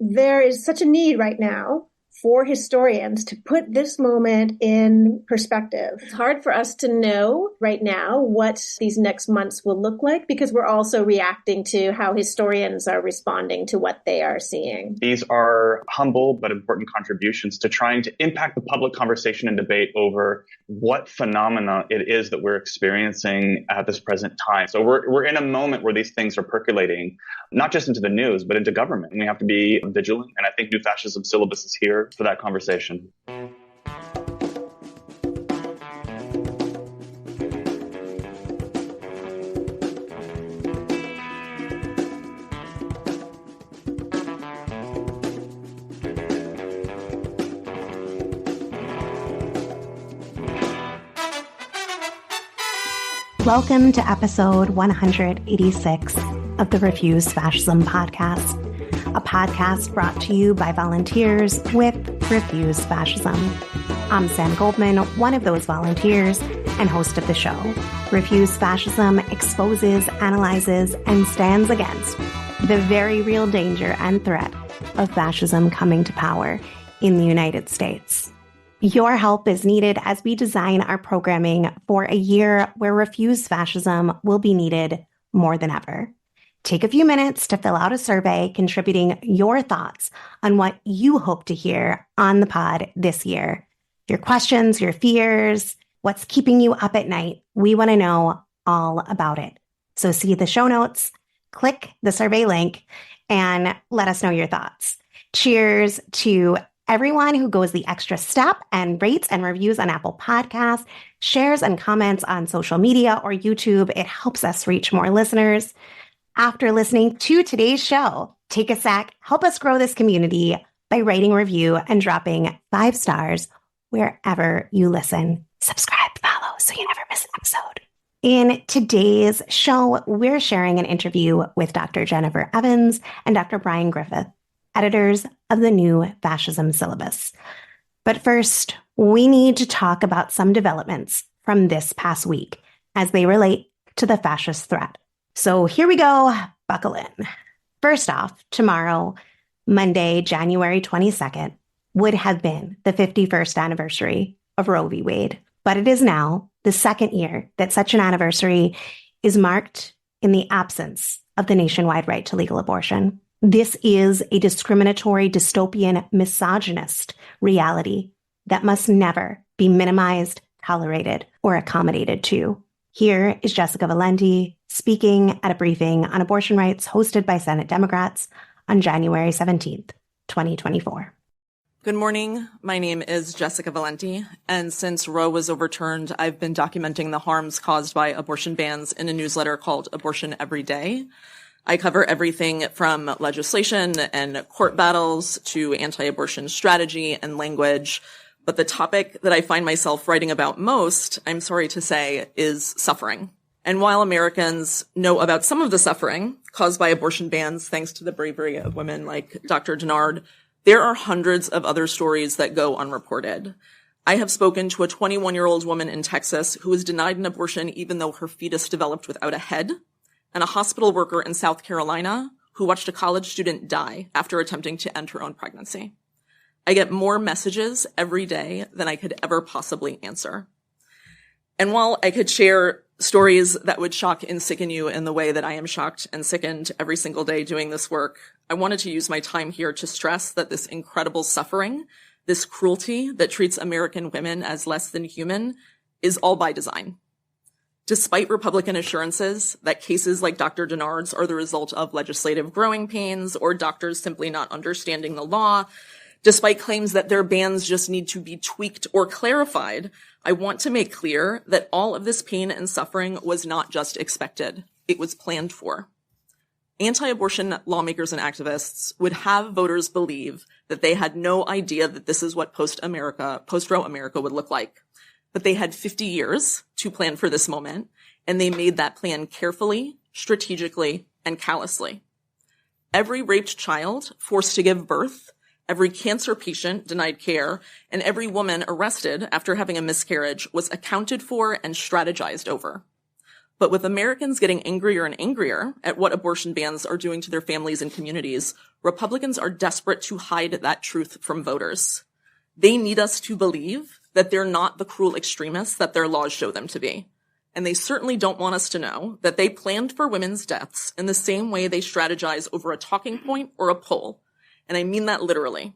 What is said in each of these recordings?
there is such a need right now for historians to put this moment in perspective. It's hard for us to know right now what these next months will look like because we're also reacting to how historians are responding to what they are seeing. These are humble but important contributions to trying to impact the public conversation and debate over what phenomena it is that we're experiencing at this present time. So we're in a moment where these things are percolating, not just into the news, but into government. And we have to be vigilant. And I think New Fascism Syllabus is here for that conversation. Welcome to episode 186 of the Refuse Fascism podcast, a podcast brought to you by volunteers with Refuse Fascism. I'm Sam Goldman, one of those volunteers and host of the show. Refuse Fascism exposes, analyzes, and stands against the very real danger and threat of fascism coming to power in the United States. Your help is needed as we design our programming for a year where Refuse Fascism will be needed more than ever. Take a few minutes to fill out a survey contributing your thoughts on what you hope to hear on the pod this year. Your questions, your fears, what's keeping you up at night. We want to know all about it. So see the show notes, click the survey link, and let us know your thoughts. Cheers to everyone who goes the extra step and rates and reviews on Apple Podcasts, shares and comments on social media or YouTube. It helps us reach more listeners. After listening to today's show, take a sec, help us grow this community by writing a review and dropping 5 stars wherever you listen. Subscribe, follow, so you never miss an episode. In today's show, we're sharing an interview with Dr. Jennifer Evans and Dr. Brian Griffith, editors of the New Fascism Syllabus. But first, we need to talk about some developments from this past week as they relate to the fascist threat. So here we go, buckle in. First off, tomorrow, Monday, January 22nd, would have been the 51st anniversary of Roe v. Wade. But it is now the second year that such an anniversary is marked in the absence of the nationwide right to legal abortion. This is a discriminatory, dystopian, misogynist reality that must never be minimized, tolerated, or accommodated to. Here is Jessica Valenti speaking at a briefing on abortion rights hosted by Senate Democrats on January 17th, 2024. Good morning. My name is Jessica Valenti, and since Roe was overturned, I've been documenting the harms caused by abortion bans in a newsletter called Abortion Every Day. I cover everything from legislation and court battles to anti-abortion strategy and language. But the topic that I find myself writing about most, I'm sorry to say, is suffering. And while Americans know about some of the suffering caused by abortion bans, thanks to the bravery of women like Dr. Denard, there are hundreds of other stories that go unreported. I have spoken to a 21-year-old woman in Texas who was denied an abortion even though her fetus developed without a head, and a hospital worker in South Carolina who watched a college student die after attempting to end her own pregnancy. I get more messages every day than I could ever possibly answer. And while I could share stories that would shock and sicken you in the way that I am shocked and sickened every single day doing this work, I wanted to use my time here to stress that this incredible suffering, this cruelty that treats American women as less than human, is all by design. Despite Republican assurances that cases like Dr. Denard's are the result of legislative growing pains or doctors simply not understanding the law, despite claims that their bans just need to be tweaked or clarified, I want to make clear that all of this pain and suffering was not just expected. It was planned for. Anti-abortion lawmakers and activists would have voters believe that they had no idea that this is what post-Roe America would look like. But they had 50 years to plan for this moment, and they made that plan carefully, strategically, and callously. Every raped child forced to give birth, every cancer patient denied care, and every woman arrested after having a miscarriage was accounted for and strategized over. But with Americans getting angrier and angrier at what abortion bans are doing to their families and communities, Republicans are desperate to hide that truth from voters. They need us to believe that they're not the cruel extremists that their laws show them to be. And they certainly don't want us to know that they planned for women's deaths in the same way they strategize over a talking point or a poll. And I mean that literally.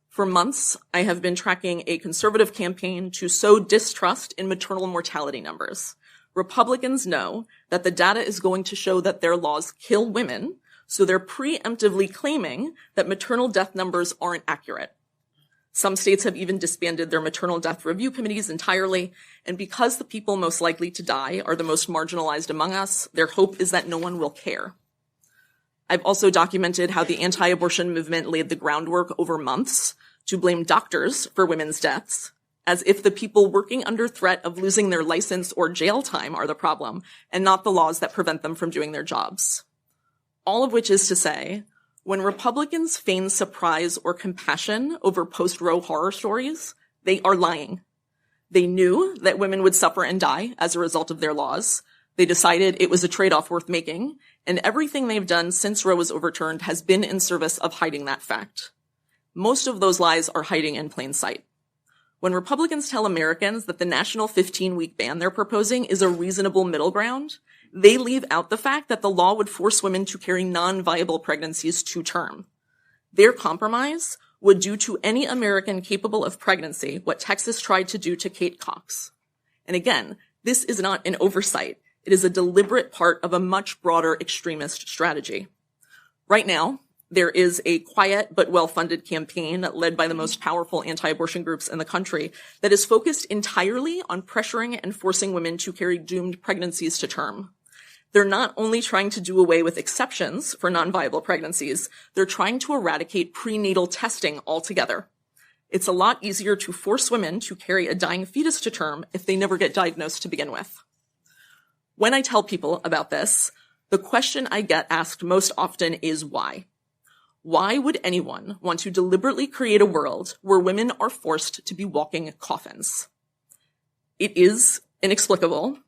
For months, I have been tracking a conservative campaign to sow distrust in maternal mortality numbers. Republicans know that the data is going to show that their laws kill women, so they're preemptively claiming that maternal death numbers aren't accurate. Some states have even disbanded their maternal death review committees entirely, and because the people most likely to die are the most marginalized among us, their hope is that no one will care. I've also documented how the anti-abortion movement laid the groundwork over months to blame doctors for women's deaths, as if the people working under threat of losing their license or jail time are the problem, and not the laws that prevent them from doing their jobs. All of which is to say, when Republicans feign surprise or compassion over post-Roe horror stories, they are lying. They knew that women would suffer and die as a result of their laws. They decided it was a trade-off worth making, and everything they've done since Roe was overturned has been in service of hiding that fact. Most of those lies are hiding in plain sight. When Republicans tell Americans that the national 15-week ban they're proposing is a reasonable middle ground, they leave out the fact that the law would force women to carry non-viable pregnancies to term. Their compromise would do to any American capable of pregnancy what Texas tried to do to Kate Cox. And again, this is not an oversight. It is a deliberate part of a much broader extremist strategy. Right now, there is a quiet but well-funded campaign led by the most powerful anti-abortion groups in the country that is focused entirely on pressuring and forcing women to carry doomed pregnancies to term. They're not only trying to do away with exceptions for non-viable pregnancies, they're trying to eradicate prenatal testing altogether. It's a lot easier to force women to carry a dying fetus to term if they never get diagnosed to begin with. When I tell people about this, the question I get asked most often is why? Why would anyone want to deliberately create a world where women are forced to be walking coffins? It is inexplicable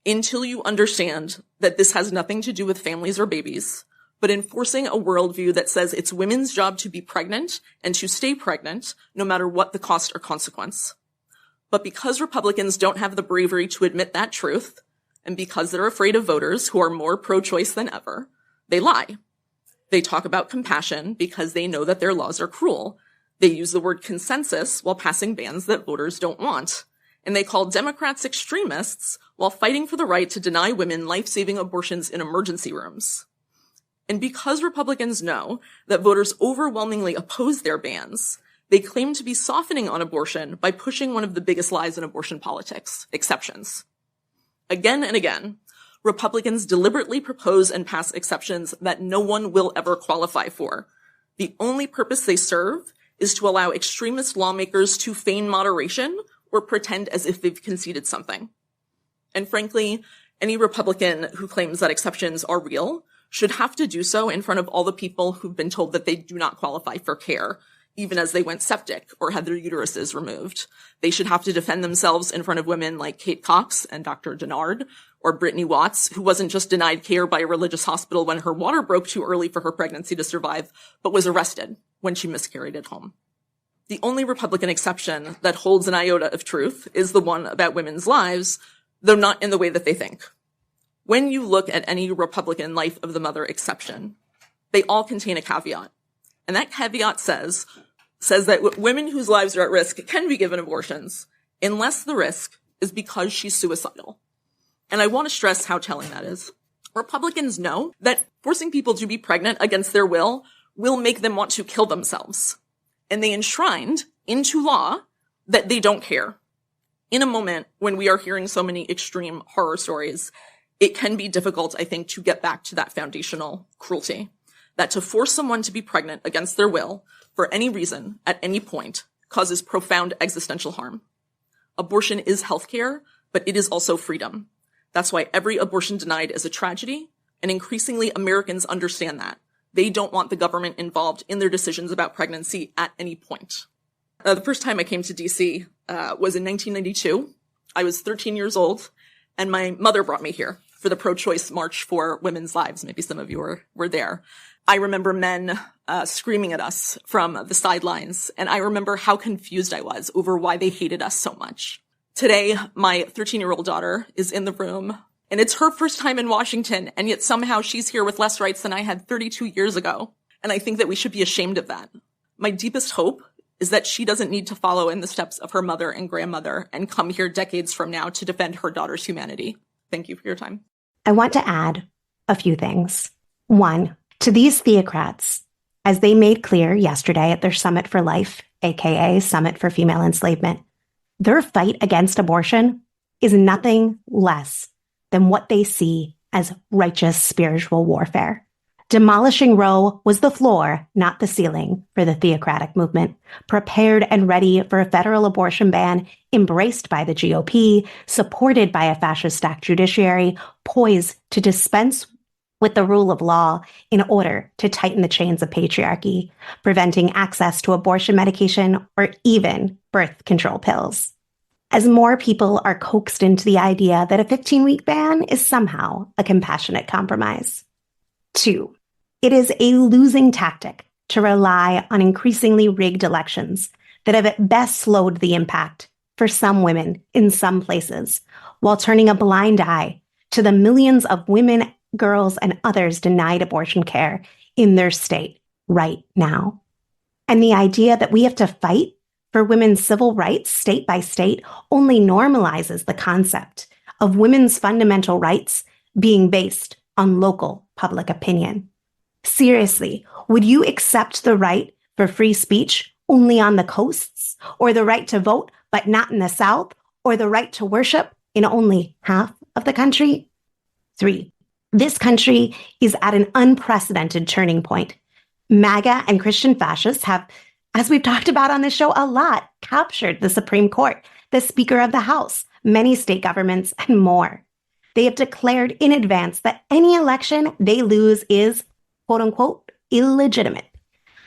until you understand that this has nothing to do with families or babies, but enforcing a worldview that says it's women's job to be pregnant and to stay pregnant no matter what the cost or consequence. But because Republicans don't have the bravery to admit that truth, and because they're afraid of voters who are more pro-choice than ever, they lie. They talk about compassion because they know that their laws are cruel. They use the word consensus while passing bans that voters don't want. And they call Democrats extremists while fighting for the right to deny women life-saving abortions in emergency rooms. And because Republicans know that voters overwhelmingly oppose their bans, they claim to be softening on abortion by pushing one of the biggest lies in abortion politics, exceptions. Again and again, Republicans deliberately propose and pass exceptions that no one will ever qualify for. The only purpose they serve is to allow extremist lawmakers to feign moderation or pretend as if they've conceded something. And frankly, any Republican who claims that exceptions are real should have to do so in front of all the people who've been told that they do not qualify for care, even as they went septic or had their uteruses removed. They should have to defend themselves in front of women like Kate Cox and Dr. Denard, or Brittany Watts, who wasn't just denied care by a religious hospital when her water broke too early for her pregnancy to survive, but was arrested when she miscarried at home. The only Republican exception that holds an iota of truth is the one about women's lives, though not in the way that they think. When you look at any Republican life of the mother exception, they all contain a caveat. And that caveat says that women whose lives are at risk can be given abortions unless the risk is because she's suicidal. And I want to stress how telling that is. Republicans know that forcing people to be pregnant against their will make them want to kill themselves. And they enshrined into law that they don't care. In a moment when we are hearing so many extreme horror stories, it can be difficult, I think, to get back to that foundational cruelty. That to force someone to be pregnant against their will, for any reason, at any point, causes profound existential harm. Abortion is healthcare, but it is also freedom. That's why every abortion denied is a tragedy, and increasingly Americans understand that. They don't want the government involved in their decisions about pregnancy at any point. The first time I came to DC was in 1992. I was 13 years old, and my mother brought me here. for the pro-choice March for Women's Lives. Maybe some of you were there. I remember men screaming at us from the sidelines, and I remember how confused I was over why they hated us so much. Today, my 13-year-old daughter is in the room, and it's her first time in Washington, and yet somehow she's here with less rights than I had 32 years ago. And I think that we should be ashamed of that. My deepest hope is that she doesn't need to follow in the steps of her mother and grandmother and come here decades from now to defend her daughter's humanity. Thank you for your time. I want to add a few things. One, to these theocrats, as they made clear yesterday at their Summit for Life, aka Summit for Female Enslavement, their fight against abortion is nothing less than what they see as righteous spiritual warfare. Demolishing Roe was the floor, not the ceiling, for the theocratic movement, prepared and ready for a federal abortion ban embraced by the GOP, supported by a fascist-stacked judiciary, poised to dispense with the rule of law in order to tighten the chains of patriarchy, preventing access to abortion medication or even birth control pills. As more people are coaxed into the idea that a 15-week ban is somehow a compassionate compromise. 2, it is a losing tactic to rely on increasingly rigged elections that have at best slowed the impact for some women in some places, while turning a blind eye to the millions of women, girls, and others denied abortion care in their state right now. And the idea that we have to fight for women's civil rights state by state only normalizes the concept of women's fundamental rights being based on local public opinion. Seriously, would you accept the right for free speech only on the coasts, or the right to vote but not in the South, or the right to worship in only half of the country? 3, this country is at an unprecedented turning point. MAGA and Christian fascists have, as we've talked about on this show a lot, captured the Supreme Court, the Speaker of the House, many state governments, and more. They have declared in advance that any election they lose is, quote unquote, illegitimate.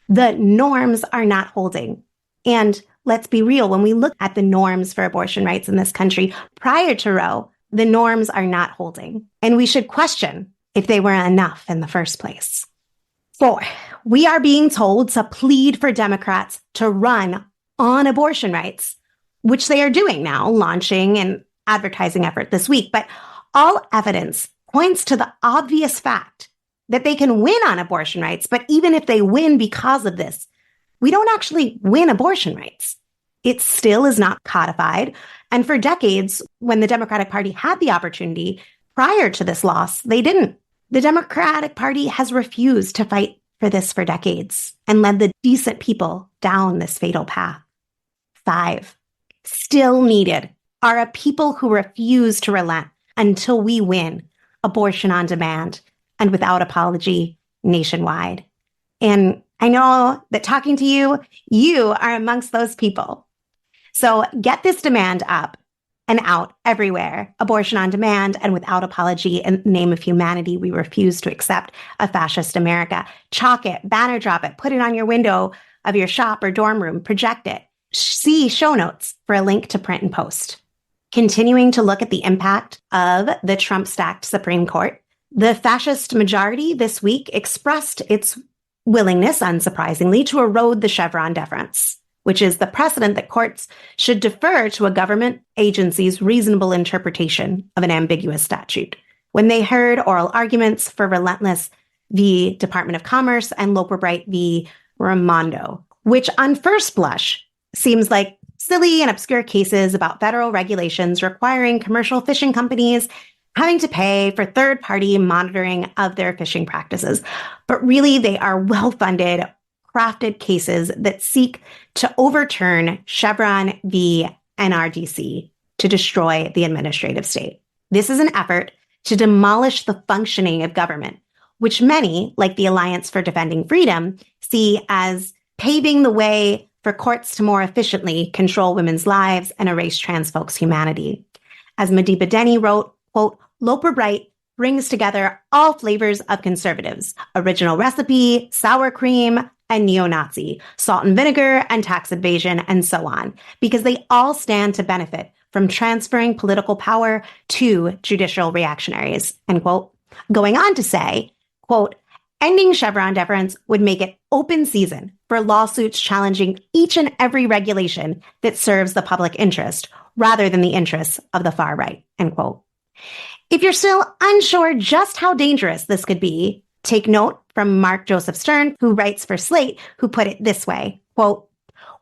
The norms are not holding. And let's be real, when we look at the norms for abortion rights in this country prior to Roe, the norms are not holding. And we should question if they were enough in the first place. 4, we are being told to plead for Democrats to run on abortion rights, which they are doing now, launching an advertising effort this week. But all evidence points to the obvious fact that they can win on abortion rights. But even if they win because of this, we don't actually win abortion rights. It still is not codified. And for decades, when the Democratic Party had the opportunity prior to this loss, they didn't. The Democratic Party has refused to fight for this for decades and led the decent people down this fatal path. 5, still needed are a people who refuse to relent until we win abortion on demand and without apology nationwide. And I know that talking to you, you are amongst those people. So get this demand up and out everywhere. Abortion on demand and without apology. In the name of humanity, we refuse to accept a fascist America. Chalk it, banner drop it, put it on your window of your shop or dorm room, project it. See show notes for a link to print and post. Continuing to look at the impact of the Trump-stacked Supreme Court, the fascist majority this week expressed its willingness, unsurprisingly, to erode the Chevron deference, which is the precedent that courts should defer to a government agency's reasonable interpretation of an ambiguous statute. When they heard oral arguments for Relentless v. Department of Commerce and Loper Bright v. Raimondo, which on first blush seems like silly and obscure cases about federal regulations requiring commercial fishing companies having to pay for third-party monitoring of their fishing practices. But really, they are well-funded, crafted cases that seek to overturn Chevron v. NRDC to destroy the administrative state. This is an effort to demolish the functioning of government, which many, like the Alliance for Defending Freedom, see as paving the way for courts to more efficiently control women's lives and erase trans folks' humanity. As Madiba Dennie wrote, quote, Loper Bright brings together all flavors of conservatives, original recipe, sour cream, and neo-Nazi, salt and vinegar, and tax evasion, and so on, because they all stand to benefit from transferring political power to judicial reactionaries, end quote. Going on to say, quote, ending Chevron deference would make it open season for lawsuits challenging each and every regulation that serves the public interest rather than the interests of the far right, end quote. If you're still unsure just how dangerous this could be, take note from Mark Joseph Stern, who writes for Slate, who put it this way, quote,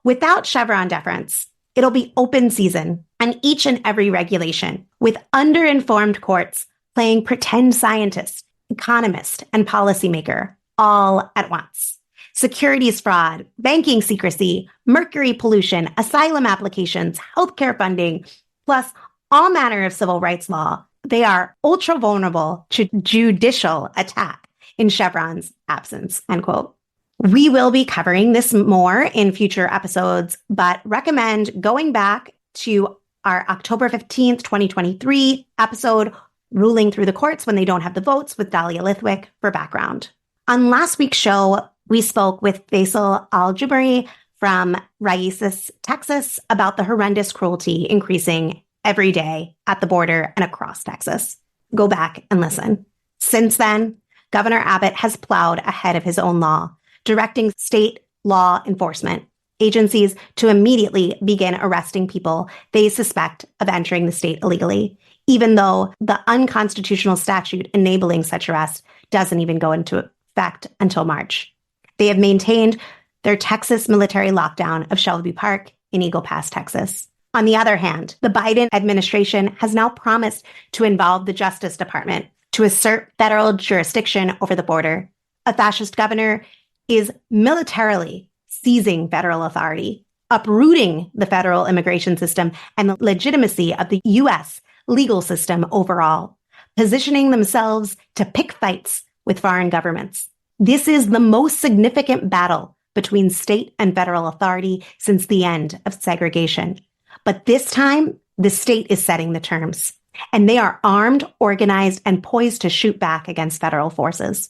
without Chevron deference, it'll be open season on each and every regulation, with underinformed courts playing pretend scientist, economist, and policymaker all at once. Securities fraud, banking secrecy, mercury pollution, asylum applications, healthcare funding, plus all manner of civil rights law. They are ultra vulnerable to judicial attack in Chevron's absence, end quote. We will be covering this more in future episodes, but recommend going back to our October 15th, 2023 episode, Ruling Through the Courts When They Don't Have the Votes with Dahlia Lithwick for background. On last week's show, we spoke with Faisal Al-Jubari from Raíces, Texas, about the horrendous cruelty increasing every day at the border and across Texas. Go back and listen. Since then, Governor Abbott has plowed ahead of his own law, directing state law enforcement agencies to immediately begin arresting people they suspect of entering the state illegally, even though the unconstitutional statute enabling such arrest doesn't even go into effect until March. They have maintained their Texas military lockdown of Shelby Park in Eagle Pass, Texas. On the other hand, the Biden administration has now promised to involve the Justice Department to assert federal jurisdiction over the border. A fascist governor is militarily seizing federal authority, uprooting the federal immigration system and the legitimacy of the U.S. legal system overall, positioning themselves to pick fights with foreign governments. This is the most significant battle between state and federal authority since the end of segregation. But this time, the state is setting the terms, and they are armed, organized, and poised to shoot back against federal forces.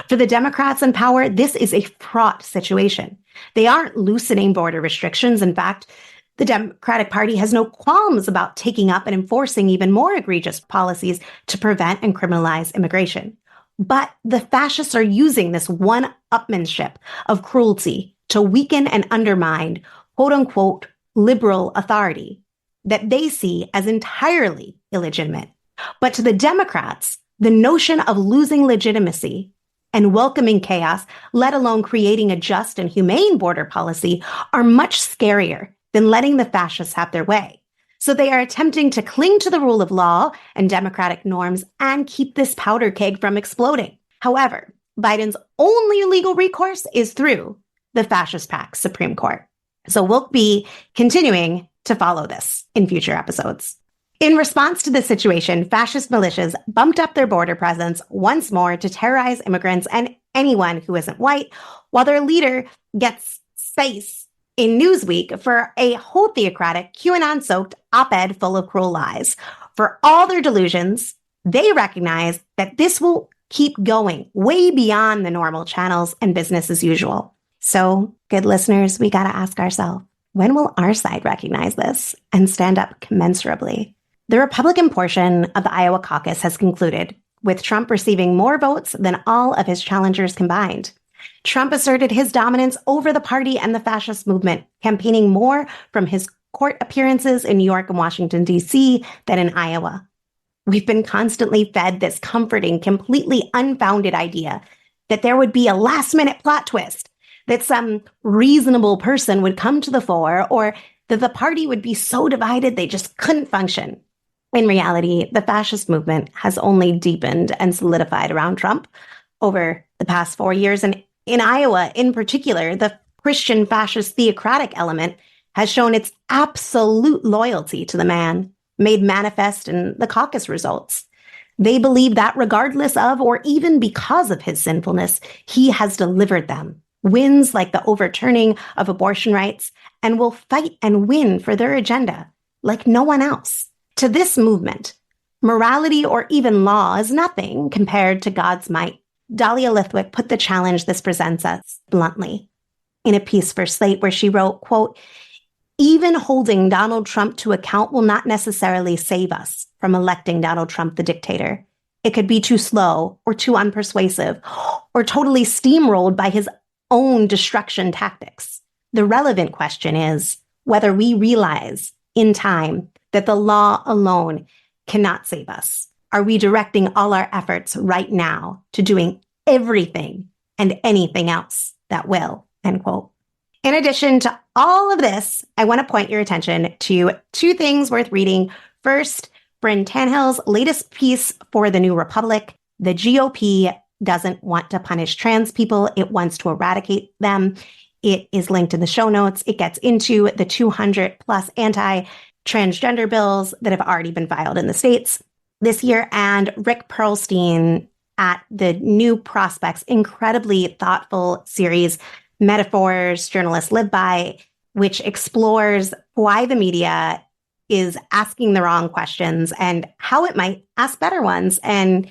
For the Democrats in power, this is a fraught situation. They aren't loosening border restrictions. In fact, the Democratic Party has no qualms about taking up and enforcing even more egregious policies to prevent and criminalize immigration. But the fascists are using this one-upmanship of cruelty to weaken and undermine, quote-unquote, liberal authority that they see as entirely illegitimate. But to the Democrats, the notion of losing legitimacy and welcoming chaos, let alone creating a just and humane border policy, are much scarier than letting the fascists have their way. So they are attempting to cling to the rule of law and democratic norms and keep this powder keg from exploding. However, Biden's only legal recourse is through the fascist-packed Supreme Court. So we'll be continuing to follow this in future episodes. In response to this situation, fascist militias bumped up their border presence once more to terrorize immigrants and anyone who isn't white, while their leader gets space in Newsweek for a whole theocratic, QAnon-soaked op-ed full of cruel lies. For all their delusions, they recognize that this will keep going way beyond the normal channels and business as usual. So, good listeners, we got to ask ourselves, when will our side recognize this and stand up commensurably? The Republican portion of the Iowa caucus has concluded, with Trump receiving more votes than all of his challengers combined. Trump asserted his dominance over the party and the fascist movement, campaigning more from his court appearances in New York and Washington, D.C. than in Iowa. We've been constantly fed this comforting, completely unfounded idea that there would be a last-minute plot twist, that some reasonable person would come to the fore, or that the party would be so divided they just couldn't function. In reality, the fascist movement has only deepened and solidified around Trump over the past 4 years. And in Iowa, in particular, the Christian fascist theocratic element has shown its absolute loyalty to the man, made manifest in the caucus results. They believe that regardless of, or even because of his sinfulness, he has delivered them wins like the overturning of abortion rights, and will fight and win for their agenda like no one else. To this movement, morality or even law is nothing compared to God's might. Dahlia Lithwick put the challenge this presents us bluntly in a piece for Slate where she wrote, quote, Even holding Donald Trump to account will not necessarily save us from electing Donald Trump the dictator. It could be too slow or too unpersuasive or totally steamrolled by his own destruction tactics. The relevant question is whether we realize in time that the law alone cannot save us. Are we directing all our efforts right now to doing everything and anything else that will, end quote. In addition to all of this, I want to point your attention to two things worth reading. First, Bryn Tanhill's latest piece for The New Republic. The GOP doesn't want to punish trans people. It wants to eradicate them. It is linked in the show notes. It gets into the 200 plus anti-transgender bills that have already been filed in the States this year. And Rick Perlstein at the New Prospects, incredibly thoughtful series, Metaphors Journalists Live By, which explores why the media is asking the wrong questions and how it might ask better ones. And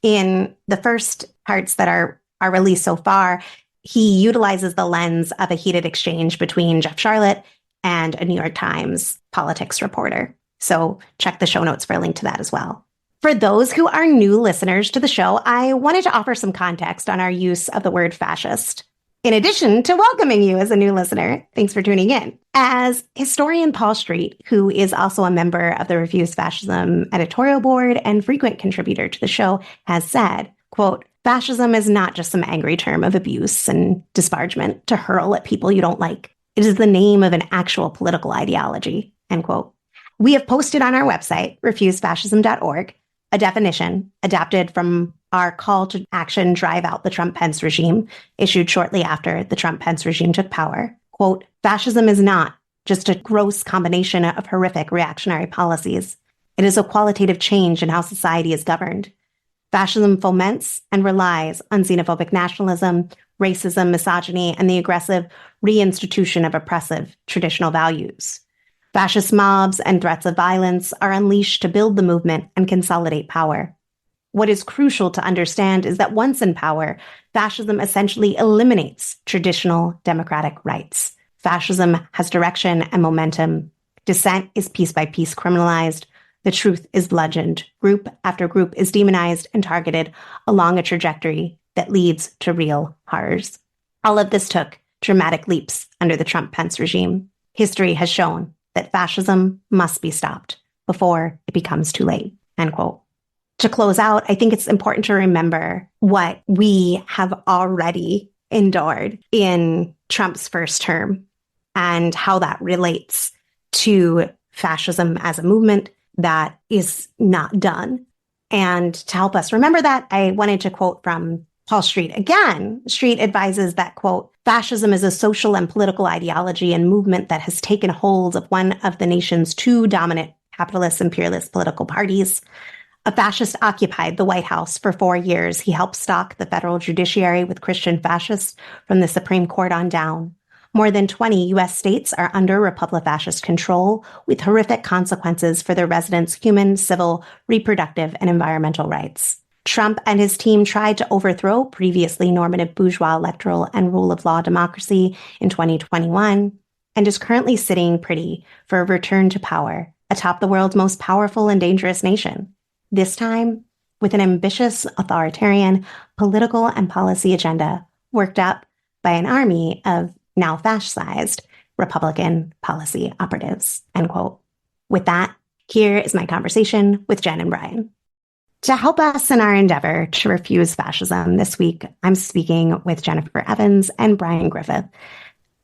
in the first parts that are released so far, he utilizes the lens of a heated exchange between Jeff Sharlet and a New York Times politics reporter. So check the show notes for a link to that as well. For those who are new listeners to the show, I wanted to offer some context on our use of the word fascist. In addition to welcoming you as a new listener, thanks for tuning in. As historian Paul Street, who is also a member of the Refuse Fascism editorial board and frequent contributor to the show, has said, quote, fascism is not just some angry term of abuse and disparagement to hurl at people you don't like. It is the name of an actual political ideology, end quote. We have posted on our website, refusefascism.org, a definition adapted from our call to action drive out the Trump-Pence regime, issued shortly after the Trump-Pence regime took power. Quote, fascism is not just a gross combination of horrific reactionary policies. It is a qualitative change in how society is governed. Fascism foments and relies on xenophobic nationalism, racism, misogyny, and the aggressive reinstitution of oppressive traditional values. Fascist mobs and threats of violence are unleashed to build the movement and consolidate power. What is crucial to understand is that once in power, fascism essentially eliminates traditional democratic rights. Fascism has direction and momentum. Dissent is piece by piece criminalized. The truth is bludgeoned. Group after group is demonized and targeted along a trajectory that leads to real horrors. All of this took dramatic leaps under the Trump-Pence regime. History has shown that fascism must be stopped before it becomes too late, end quote. To close out, I think it's important to remember what we have already endured in Trump's first term and how that relates to fascism as a movement that is not done. And to help us remember that, I wanted to quote from Paul Street again. Street advises that, quote, fascism is a social and political ideology and movement that has taken hold of one of the nation's two dominant capitalist imperialist political parties. A fascist occupied the White House for 4 years. He helped stock the federal judiciary with Christian fascists from the Supreme Court on down. More than 20 U.S. states are under Republic-fascist control, with horrific consequences for their residents' human, civil, reproductive, and environmental rights. Trump and his team tried to overthrow previously normative bourgeois electoral and rule of law democracy in 2021 and is currently sitting pretty for a return to power atop the world's most powerful and dangerous nation. This time, with an ambitious authoritarian political and policy agenda worked up by an army of now fascized Republican policy operatives, end quote. With that, here is my conversation with Jen and Brian. To help us in our endeavor to refuse fascism this week, I'm speaking with Jennifer Evans and Brian Griffith,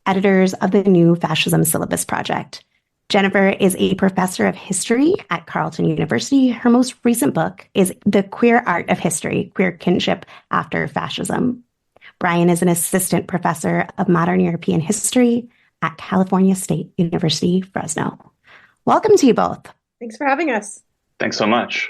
editors of the New Fascism Syllabus project. Jennifer is a professor of history at Carleton University. Her most recent book is The Queer Art of History, Queer Kinship After Fascism. Brian is an assistant professor of modern European history at California State University, Fresno. Welcome to you both. Thanks for having us. Thanks so much.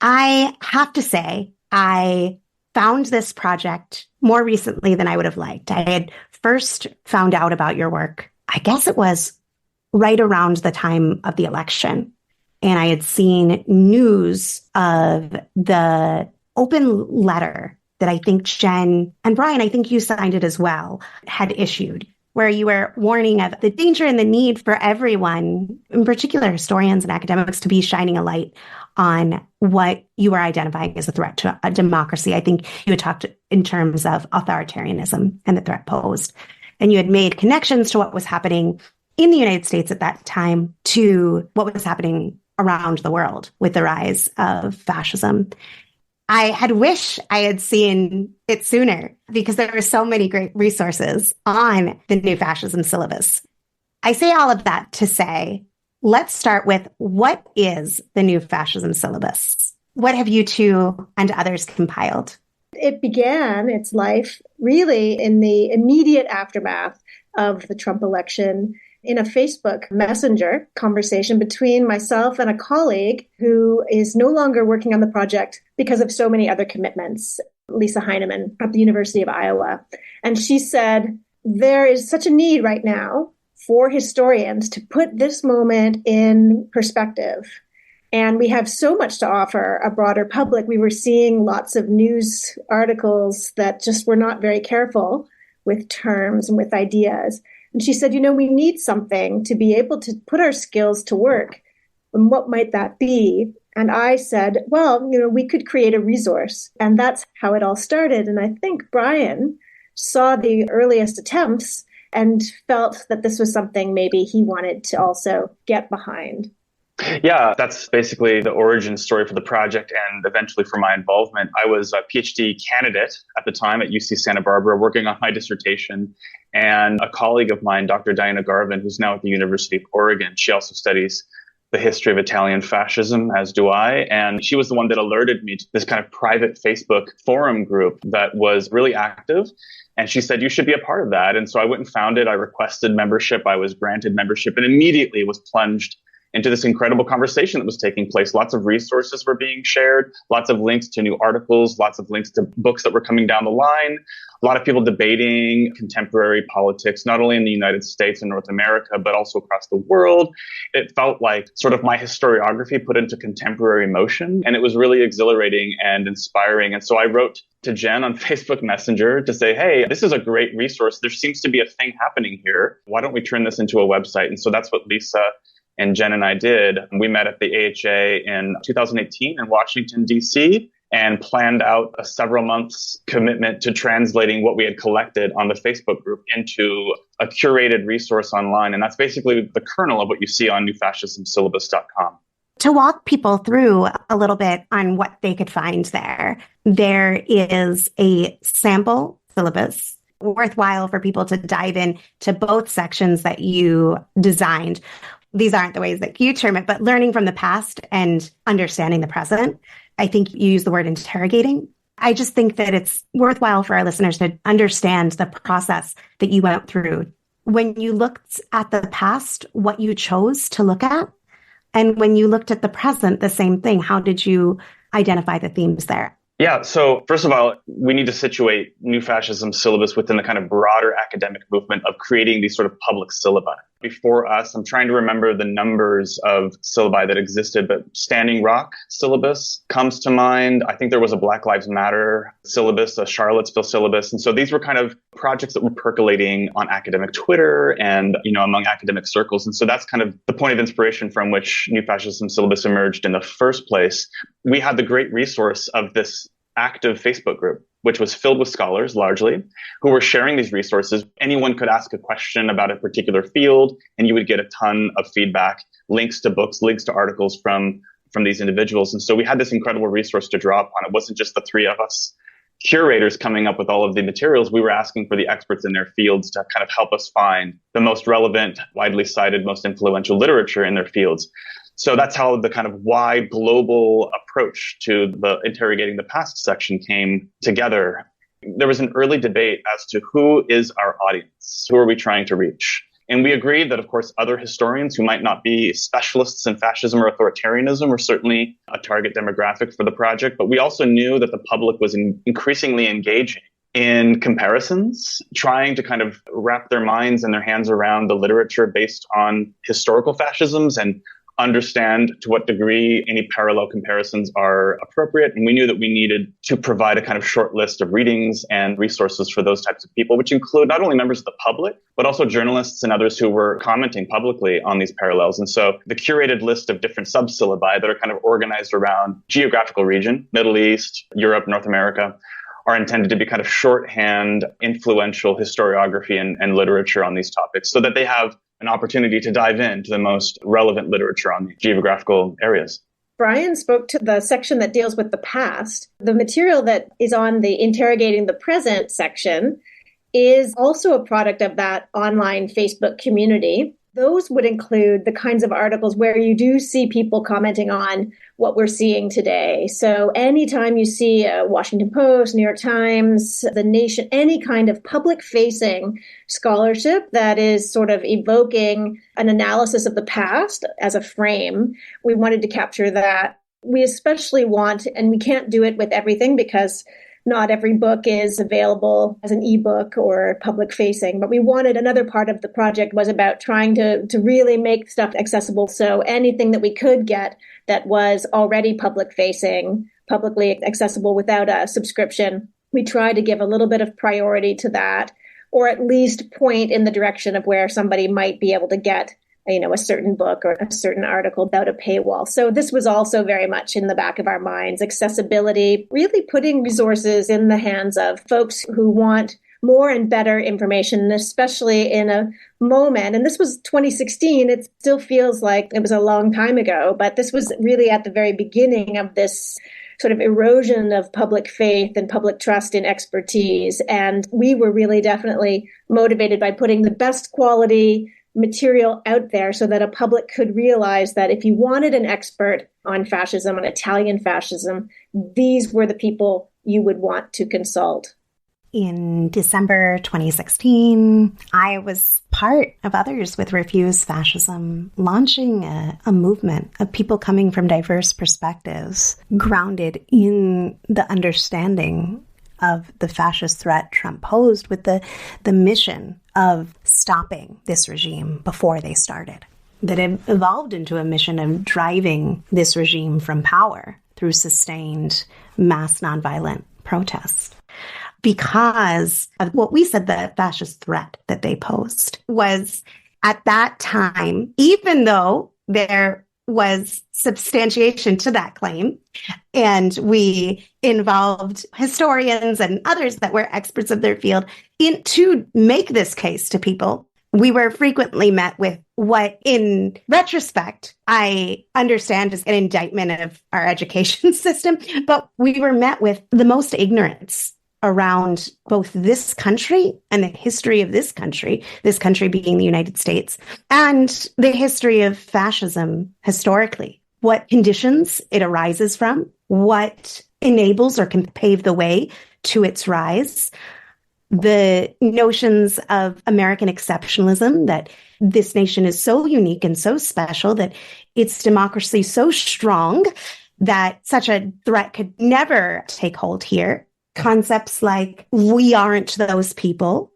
I have to say, I found this project more recently than I would have liked. I had first found out about your work, I guess it was right around the time of the election. And I had seen news of the open letter that I think Jen and Brian, I think you signed it as well, had issued where you were warning of the danger and the need for everyone, in particular historians and academics, to be shining a light on what you were identifying as a threat to a democracy. I think you had talked in terms of authoritarianism and the threat posed. And you had made connections to what was happening in the United States at that time to what was happening around the world with the rise of fascism. I had wished I had seen it sooner because there are so many great resources on the new fascism syllabus. I say all of that to say, let's start with, what is the new fascism syllabus? What have you two and others compiled? It began its life really in the immediate aftermath of the Trump election in a Facebook Messenger conversation between myself and a colleague who is no longer working on the project because of so many other commitments, Lisa Heineman at the University of Iowa. And she said, there is such a need right now for historians to put this moment in perspective. And we have so much to offer a broader public. We were seeing lots of news articles that just were not very careful with terms and with ideas. And she said, we need something to be able to put our skills to work. And what might that be? And I said, well, we could create a resource. And that's how it all started. And I think Brian saw the earliest attempts and felt that this was something maybe he wanted to also get behind. Yeah, that's basically the origin story for the project and eventually for my involvement. I was a PhD candidate at the time at UC Santa Barbara working on my dissertation. And a colleague of mine, Dr. Diana Garvin, who's now at the University of Oregon, she also studies the history of Italian fascism, as do I. And she was the one that alerted me to this kind of private Facebook forum group that was really active. And she said, you should be a part of that. And so I went and found it. I requested membership. I was granted membership and immediately was plunged into this incredible conversation that was taking place. Lots of resources were being shared, lots of links to new articles, lots of links to books that were coming down the line, a lot of people debating contemporary politics, not only in the United States and North America, but also across the world. It felt like sort of my historiography put into contemporary motion, and it was really exhilarating and inspiring. And so I wrote to Jen on Facebook Messenger to say, hey, this is a great resource. There seems to be a thing happening here. Why don't we turn this into a website? And so that's what Lisa and Jen and I did. We met at the AHA in 2018 in Washington, D.C., and planned out a several months commitment to translating what we had collected on the Facebook group into a curated resource online. And that's basically the kernel of what you see on newfascismsyllabus.com. To walk people through a little bit on what they could find there, there is a sample syllabus worthwhile for people to dive in to both sections that you designed. These aren't the ways that you term it, but learning from the past and understanding the present. I think you use the word interrogating. I just think that it's worthwhile for our listeners to understand the process that you went through. When you looked at the past, what you chose to look at, and when you looked at the present, the same thing. How did you identify the themes there? Yeah, so first of all, we need to situate New Fascism Syllabus within the kind of broader academic movement of creating these sort of public syllabi. Before us, I'm trying to remember the numbers of syllabi that existed, but Standing Rock syllabus comes to mind. I think there was a Black Lives Matter syllabus, a Charlottesville syllabus. And so these were kind of projects that were percolating on academic Twitter and, among academic circles. And so that's kind of the point of inspiration from which New Fascism Syllabus emerged in the first place. We had the great resource of this active Facebook group, which was filled with scholars largely, who were sharing these resources. Anyone could ask a question about a particular field, and you would get a ton of feedback, links to books, links to articles from these individuals. And so we had this incredible resource to draw upon. It wasn't just the three of us curators coming up with all of the materials. We were asking for the experts in their fields to kind of help us find the most relevant, widely cited, most influential literature in their fields. So that's how the kind of wide global approach to the interrogating the past section came together. There was an early debate as to who is our audience? Who are we trying to reach? And we agreed that, of course, other historians who might not be specialists in fascism or authoritarianism were certainly a target demographic for the project. But we also knew that the public was increasingly engaging in comparisons, trying to kind of wrap their minds and their hands around the literature based on historical fascisms and understand to what degree any parallel comparisons are appropriate. And we knew that we needed to provide a kind of short list of readings and resources for those types of people, which include not only members of the public, but also journalists and others who were commenting publicly on these parallels. And so the curated list of different sub-syllabi that are kind of organized around geographical region, Middle East, Europe, North America, are intended to be kind of shorthand, influential historiography and literature on these topics so that they have an opportunity to dive into the most relevant literature on the geographical areas. Brian spoke to the section that deals with the past. The material that is on the interrogating the present section is also a product of that online Facebook community. Those would include the kinds of articles where you do see people commenting on what we're seeing today. So anytime you see a Washington Post, New York Times, The Nation, any kind of public-facing scholarship that is sort of evoking an analysis of the past as a frame, we wanted to capture that. We especially want, and we can't do it with everything because not every book is available as an ebook or public facing, but we wanted another part of the project was about trying to really make stuff accessible. So anything that we could get that was already public facing, publicly accessible without a subscription, we try to give a little bit of priority to that, or at least point in the direction of where somebody might be able to get a certain book or a certain article without a paywall. So this was also very much in the back of our minds, accessibility, really putting resources in the hands of folks who want more and better information, especially in a moment. And this was 2016. It still feels like it was a long time ago, but this was really at the very beginning of this sort of erosion of public faith and public trust in expertise. And we were really definitely motivated by putting the best quality material out there so that a public could realize that if you wanted an expert on fascism, on Italian fascism, these were the people you would want to consult. In December 2016, I was part of others with Refuse Fascism, launching a movement of people coming from diverse perspectives, grounded in the understanding of the fascist threat Trump posed with the mission of stopping this regime before they started. That it evolved into a mission of driving this regime from power through sustained mass nonviolent protest. Because of what we said the fascist threat that they posed was at that time, even though there was substantiation to that claim, and we involved historians and others that were experts of their field to make this case to people, we were frequently met with what, in retrospect, I understand is an indictment of our education system, but we were met with the most ignorance around both this country and the history of this country being the United States, and the history of fascism historically, what conditions it arises from, what enables or can pave the way to its rise, the notions of American exceptionalism, that this nation is so unique and so special, that its democracy so strong that such a threat could never take hold here. Concepts like we aren't those people,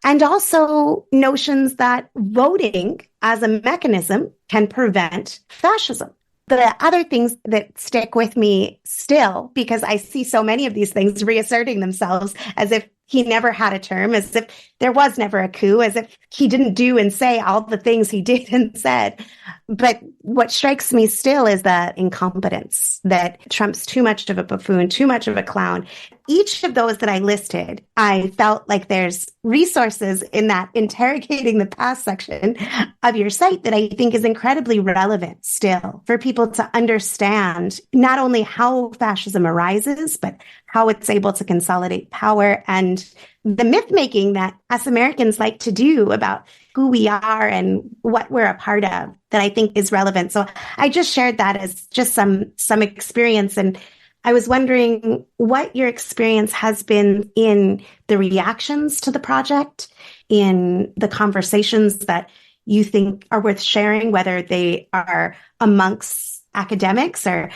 and also notions that voting as a mechanism can prevent fascism. The other things that stick with me still, because I see so many of these things reasserting themselves as if he never had a term, as if there was never a coup, as if he didn't do and say all the things he did and said. But what strikes me still is that incompetence, that Trump's too much of a buffoon, too much of a clown. Each of those that I listed, I felt like there's resources in that interrogating the past section of your site that I think is incredibly relevant still for people to understand not only how fascism arises, but how it's able to consolidate power, and the myth making that us Americans like to do about who we are and what we're a part of that I think is relevant. So I just shared that as just some experience. And I was wondering what your experience has been in the reactions to the project, in the conversations that you think are worth sharing, whether they are amongst academics or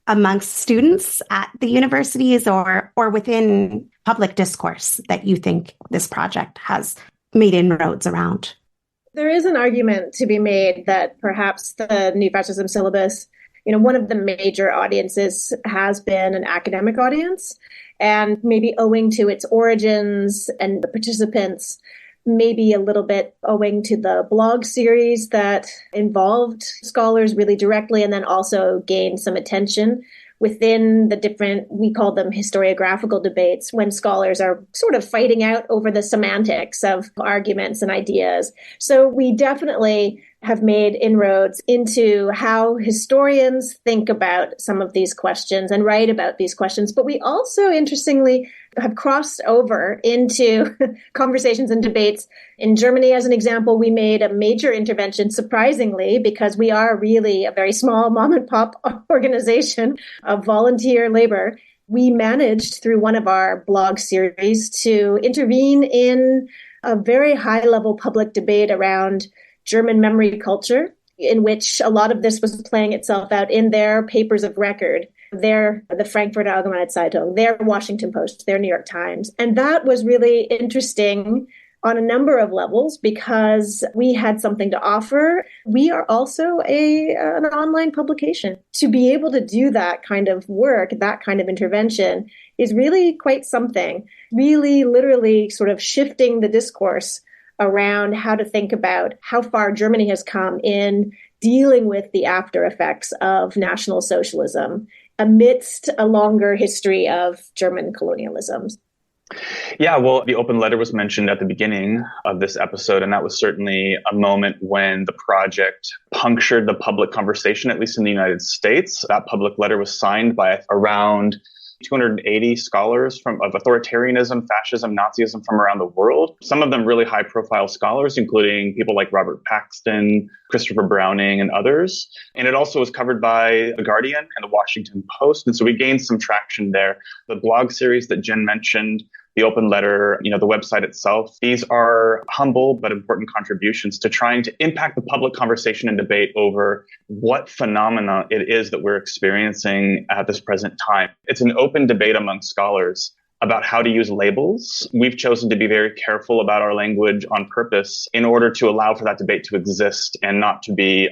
amongst students at the universities or within public discourse that you think this project has made inroads around. There is an argument to be made that perhaps the new fascism syllabus, one of the major audiences has been an academic audience, and maybe owing to its origins and the participants, maybe a little bit owing to the blog series that involved scholars really directly and then also gained some attention within the different, we call them historiographical debates, when scholars are sort of fighting out over the semantics of arguments and ideas. So we definitely have made inroads into how historians think about some of these questions and write about these questions. But we also, interestingly, have crossed over into conversations and debates. In Germany, as an example, we made a major intervention, surprisingly, because we are really a very small mom and pop organization of volunteer labor. We managed, through one of our blog series, to intervene in a very high-level public debate around German memory culture, in which a lot of this was playing itself out in their papers of record, the Frankfurter Allgemeine Zeitung, their Washington Post, their New York Times. And that was really interesting on a number of levels because we had something to offer. We are also an online publication. To be able to do that kind of work, that kind of intervention is really quite something, really literally sort of shifting the discourse around how to think about how far Germany has come in dealing with the after effects of National Socialism amidst a longer history of German colonialism. Yeah, well, the open letter was mentioned at the beginning of this episode, and that was certainly a moment when the project punctured the public conversation, at least in the United States. That public letter was signed by around 280 scholars of authoritarianism, fascism, Nazism from around the world. Some of them really high-profile scholars, including people like Robert Paxton, Christopher Browning, and others. And it also was covered by The Guardian and The Washington Post. And so we gained some traction there. The blog series that Jen mentioned, the open letter, the website itself, these are humble but important contributions to trying to impact the public conversation and debate over what phenomena it is that we're experiencing at this present time. It's an open debate among scholars about how to use labels. We've chosen to be very careful about our language on purpose in order to allow for that debate to exist and not to be,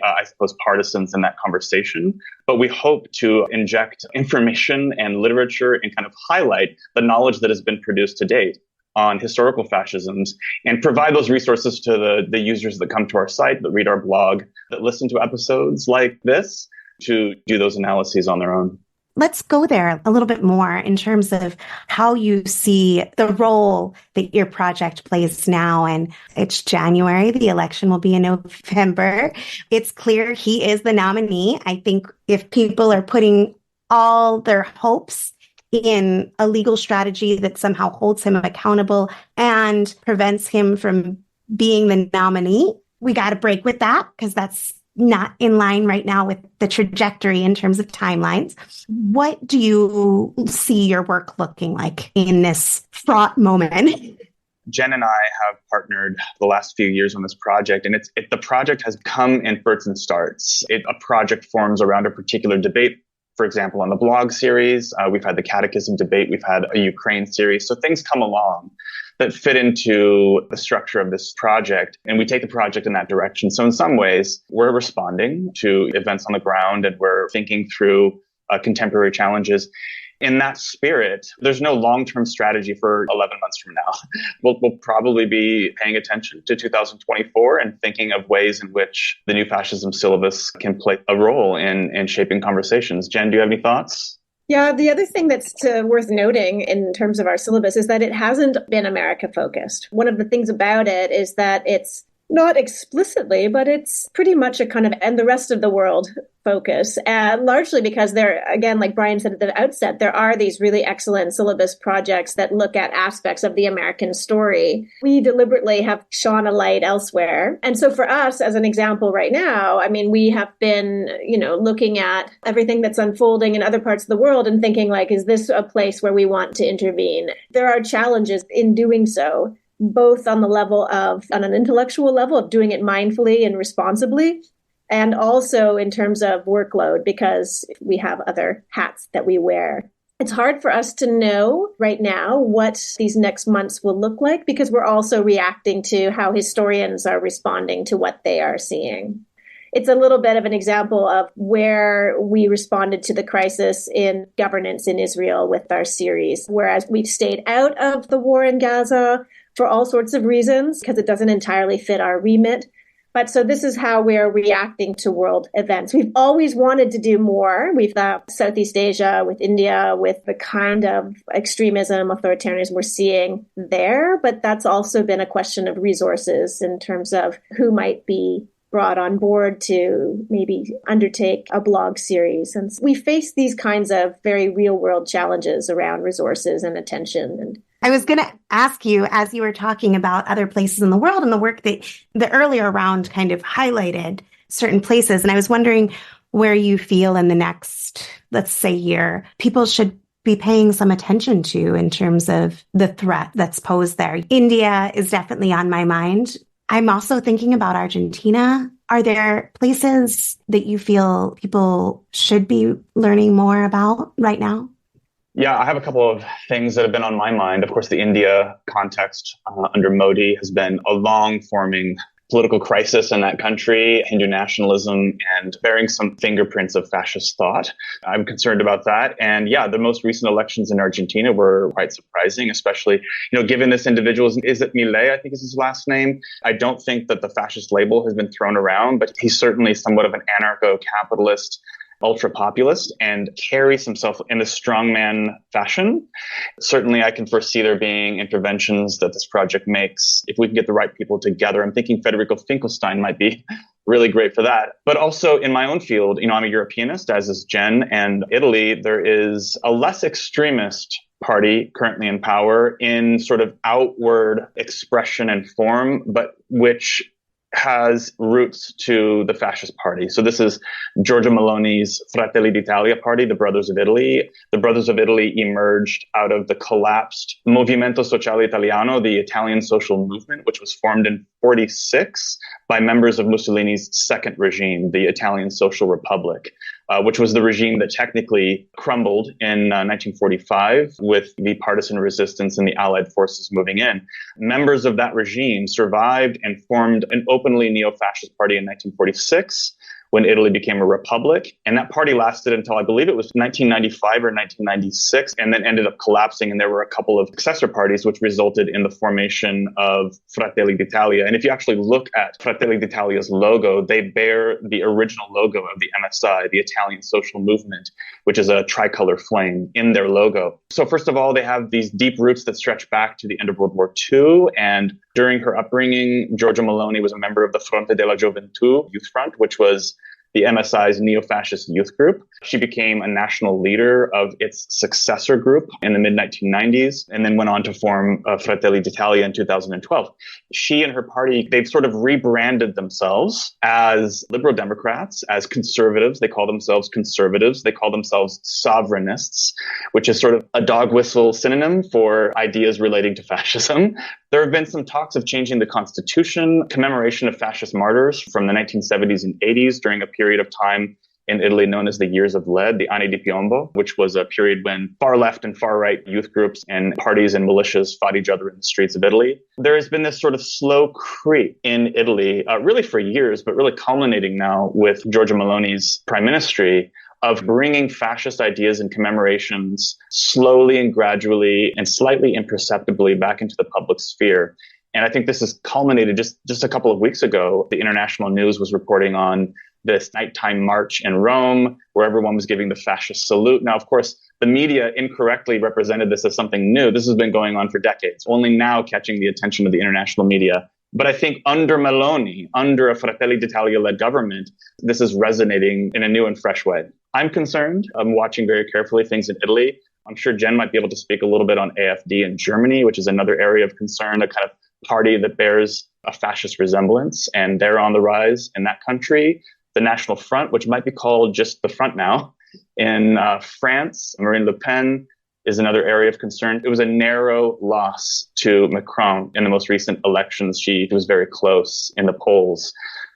partisans in that conversation. But we hope to inject information and literature and kind of highlight the knowledge that has been produced to date on historical fascisms and provide those resources to the users that come to our site, that read our blog, that listen to episodes like this to do those analyses on their own. Let's go there a little bit more in terms of how you see the role that your project plays now. And it's January. The election will be in November. It's clear he is the nominee. I think if people are putting all their hopes in a legal strategy that somehow holds him accountable and prevents him from being the nominee, we got to break with that because that's not in line right now with the trajectory in terms of timelines. What do you see your work looking like in this fraught moment? Jen and I have partnered the last few years on this project, and the project has come in spurts and starts. A project forms around a particular debate. For example, on the blog series, we've had the catechism debate, we've had a Ukraine series. So things come along that fit into the structure of this project, and we take the project in that direction. So in some ways, we're responding to events on the ground and we're thinking through contemporary challenges. In that spirit, there's no long-term strategy for 11 months from now. We'll probably be paying attention to 2024 and thinking of ways in which the new fascism syllabus can play a role in shaping conversations. Jen, do you have any thoughts? Yeah, the other thing that's worth noting in terms of our syllabus is that it hasn't been America focused. One of the things about it is that it's not explicitly, but it's pretty much a kind of and the rest of the world focus, largely because there, again, like Brian said at the outset, there are these really excellent syllabus projects that look at aspects of the American story. We deliberately have shone a light elsewhere. And so for us, as an example right now, I mean, we have been, looking at everything that's unfolding in other parts of the world and thinking like, is this a place where we want to intervene? There are challenges in doing so, both on an intellectual level of doing it mindfully and responsibly, and also in terms of workload, because we have other hats that we wear. It's hard for us to know right now what these next months will look like because we're also reacting to how historians are responding to what they are seeing. It's a little bit of an example of where we responded to the crisis in governance in Israel with our series, whereas we've stayed out of the war in Gaza for all sorts of reasons because it doesn't entirely fit our remit. But so this is how we're reacting to world events. We've always wanted to do more. We've got Southeast Asia with India, with the kind of extremism, authoritarianism we're seeing there. But that's also been a question of resources in terms of who might be brought on board to maybe undertake a blog series. And we face these kinds of very real world challenges around resources and attention. And I was going to ask you, as you were talking about other places in the world and the work that the earlier round kind of highlighted certain places. And I was wondering where you feel in the next, let's say, year, people should be paying some attention to in terms of the threat that's posed there. India is definitely on my mind. I'm also thinking about Argentina. Are there places that you feel people should be learning more about right now? Yeah, I have a couple of things that have been on my mind. Of course, the India context under Modi has been a long-forming political crisis in that country, Hindu nationalism, and bearing some fingerprints of fascist thought. I'm concerned about that. And yeah, the most recent elections in Argentina were quite surprising, especially, given this individual, is it Milei, I think is his last name? I don't think that the fascist label has been thrown around, but he's certainly somewhat of an anarcho-capitalist, ultra-populist, and carries himself in a strongman fashion. Certainly, I can foresee there being interventions that this project makes if we can get the right people together. I'm thinking Federico Finkelstein might be really great for that. But also in my own field, I'm a Europeanist, as is Jen, and Italy, there is a less extremist party currently in power in sort of outward expression and form, but which has roots to the fascist party. So this is Giorgia Meloni's Fratelli d'Italia party, the Brothers of Italy. The Brothers of Italy emerged out of the collapsed Movimento Sociale Italiano, the Italian social movement, which was formed in 1946 by members of Mussolini's second regime, the Italian Social Republic, which was the regime that technically crumbled in 1945 with the partisan resistance and the Allied forces moving in. Members of that regime survived and formed an openly neo-fascist party in 1946 when Italy became a republic. And that party lasted until I believe it was 1995 or 1996, and then ended up collapsing. And there were a couple of successor parties, which resulted in the formation of Fratelli d'Italia. And if you actually look at Fratelli d'Italia's logo, they bear the original logo of the MSI, the Italian Social Movement, which is a tricolor flame in their logo. So first of all, they have these deep roots that stretch back to the end of World War II. And during her upbringing, Giorgia Meloni was a member of the Fronte della Gioventù Youth Front, which was the MSI's neo-fascist youth group. She became a national leader of its successor group in the mid-1990s, and then went on to form Fratelli d'Italia in 2012. She and her party, they've sort of rebranded themselves as liberal Democrats, as conservatives. They call themselves conservatives. They call themselves sovereignists, which is sort of a dog whistle synonym for ideas relating to fascism. There have been some talks of changing the constitution, commemoration of fascist martyrs from the 1970s and 80s during a period of time in Italy known as the Years of Lead, the Anni di Piombo, which was a period when far left and far right youth groups and parties and militias fought each other in the streets of Italy. There has been this sort of slow creep in Italy, really for years, but really culminating now with Giorgia Meloni's prime ministry, of bringing fascist ideas and commemorations slowly and gradually and slightly imperceptibly back into the public sphere. And I think this has culminated just a couple of weeks ago. The international news was reporting on this nighttime march in Rome where everyone was giving the fascist salute. Now, of course, the media incorrectly represented this as something new. This has been going on for decades, only now catching the attention of the international media. But I think under Meloni, under a Fratelli d'Italia-led government, this is resonating in a new and fresh way. I'm concerned. I'm watching very carefully things in Italy. I'm sure Jen might be able to speak a little bit on AfD in Germany, which is another area of concern, a kind of party that bears a fascist resemblance, and they're on the rise in that country. The National Front, which might be called just the Front now, in France, Marine Le Pen is another area of concern. It was a narrow loss to Macron in the most recent elections. She was very close in the polls.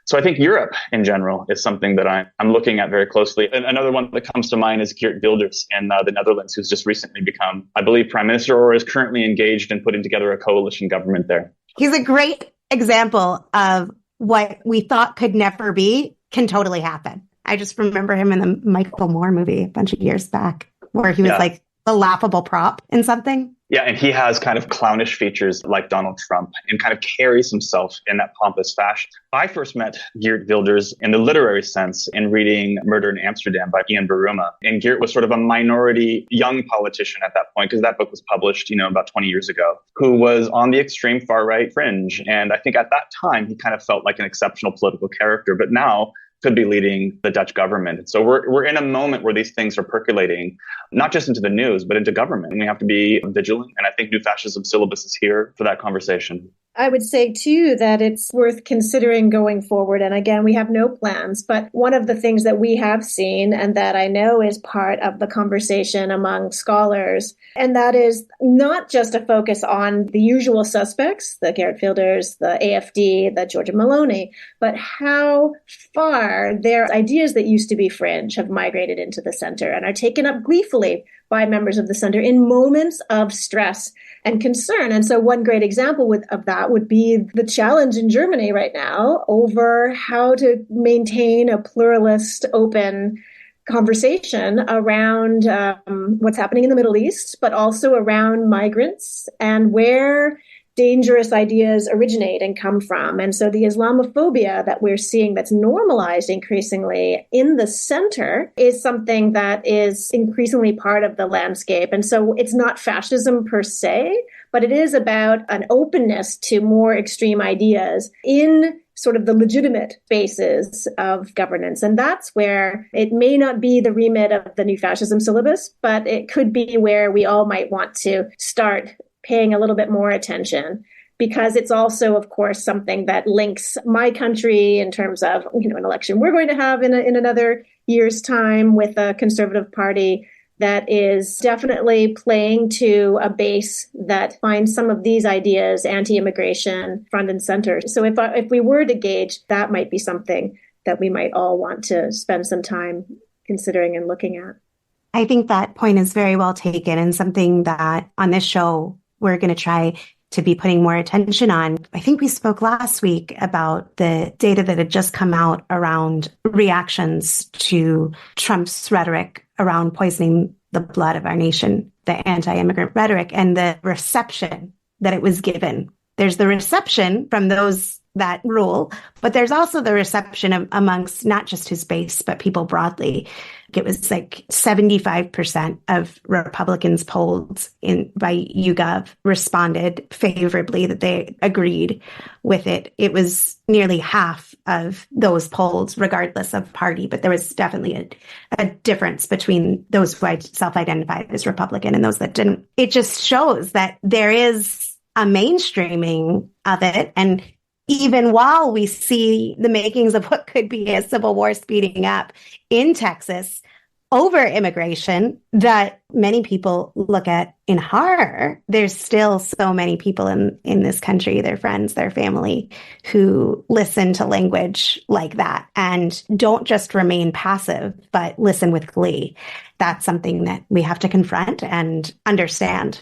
So I think Europe in general is something that I'm looking at very closely. And another one that comes to mind is Geert Wilders in the Netherlands, who's just recently become, I believe, prime minister or is currently engaged in putting together a coalition government there. He's a great example of what we thought could never be can totally happen. I just remember him in the Michael Moore movie a bunch of years back where he was like a laughable prop in something. Yeah, and he has kind of clownish features like Donald Trump and kind of carries himself in that pompous fashion. I first met Geert Wilders in the literary sense in reading Murder in Amsterdam by Ian Buruma. And Geert was sort of a minority young politician at that point, because that book was published, about 20 years ago, who was on the extreme far right fringe. And I think at that time, he kind of felt like an exceptional political character. But now could be leading the Dutch government. So we're in a moment where these things are percolating, not just into the news, but into government. And we have to be vigilant. And I think New Fascism Syllabus is here for that conversation. I would say, too, that it's worth considering going forward. And again, we have no plans, but one of the things that we have seen and that I know is part of the conversation among scholars, and that is not just a focus on the usual suspects, the Geert Wilders, the AFD, the Giorgia Meloni, but how far their ideas that used to be fringe have migrated into the center and are taken up gleefully by members of the center in moments of stress and concern. And so one great example of that would be the challenge in Germany right now over how to maintain a pluralist, open conversation around what's happening in the Middle East, but also around migrants and where dangerous ideas originate and come from. And so the Islamophobia that we're seeing that's normalized increasingly in the center is something that is increasingly part of the landscape. And so it's not fascism per se, but it is about an openness to more extreme ideas in sort of the legitimate spaces of governance. And that's where it may not be the remit of the New Fascism Syllabus, but it could be where we all might want to start paying a little bit more attention, because it's also, of course, something that links my country in terms of, an election we're going to have in another year's time with a conservative party that is definitely playing to a base that finds some of these ideas, anti-immigration, front and center. So if we were to gauge, that might be something that we might all want to spend some time considering and looking at. I think that point is very well taken, and something that on this show we're going to try to be putting more attention on. I think we spoke last week about the data that had just come out around reactions to Trump's rhetoric around poisoning the blood of our nation, the anti-immigrant rhetoric, and the reception that it was given. There's the reception from those that rule, but there's also the reception amongst not just his base, but people broadly. It was like 75% of Republicans polled by YouGov responded favorably, that they agreed with it. It was nearly half of those polled, regardless of party, but there was definitely a difference between those who self-identified as Republican and those that didn't. It just shows that there is a mainstreaming of it. And even while we see the makings of what could be a civil war speeding up in Texas over immigration that many people look at in horror, there's still so many people in this country, their friends, their family, who listen to language like that and don't just remain passive, but listen with glee. That's something that we have to confront and understand.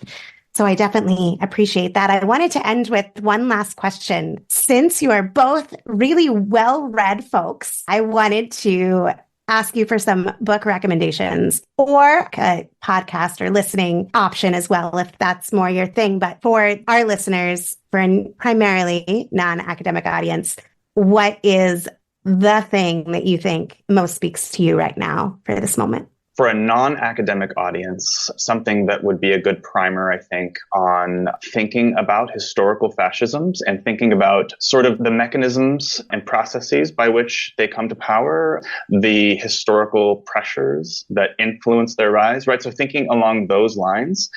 So I definitely appreciate that. I wanted to end with one last question. Since you are both really well-read folks, I wanted to ask you for some book recommendations or a podcast or listening option as well, if that's more your thing. But for our listeners, for a primarily non-academic audience, what is the thing that you think most speaks to you right now for this moment? For a non-academic audience, something that would be a good primer, I think, on thinking about historical fascisms and thinking about sort of the mechanisms and processes by which they come to power, the historical pressures that influence their rise, right? So thinking along those lines,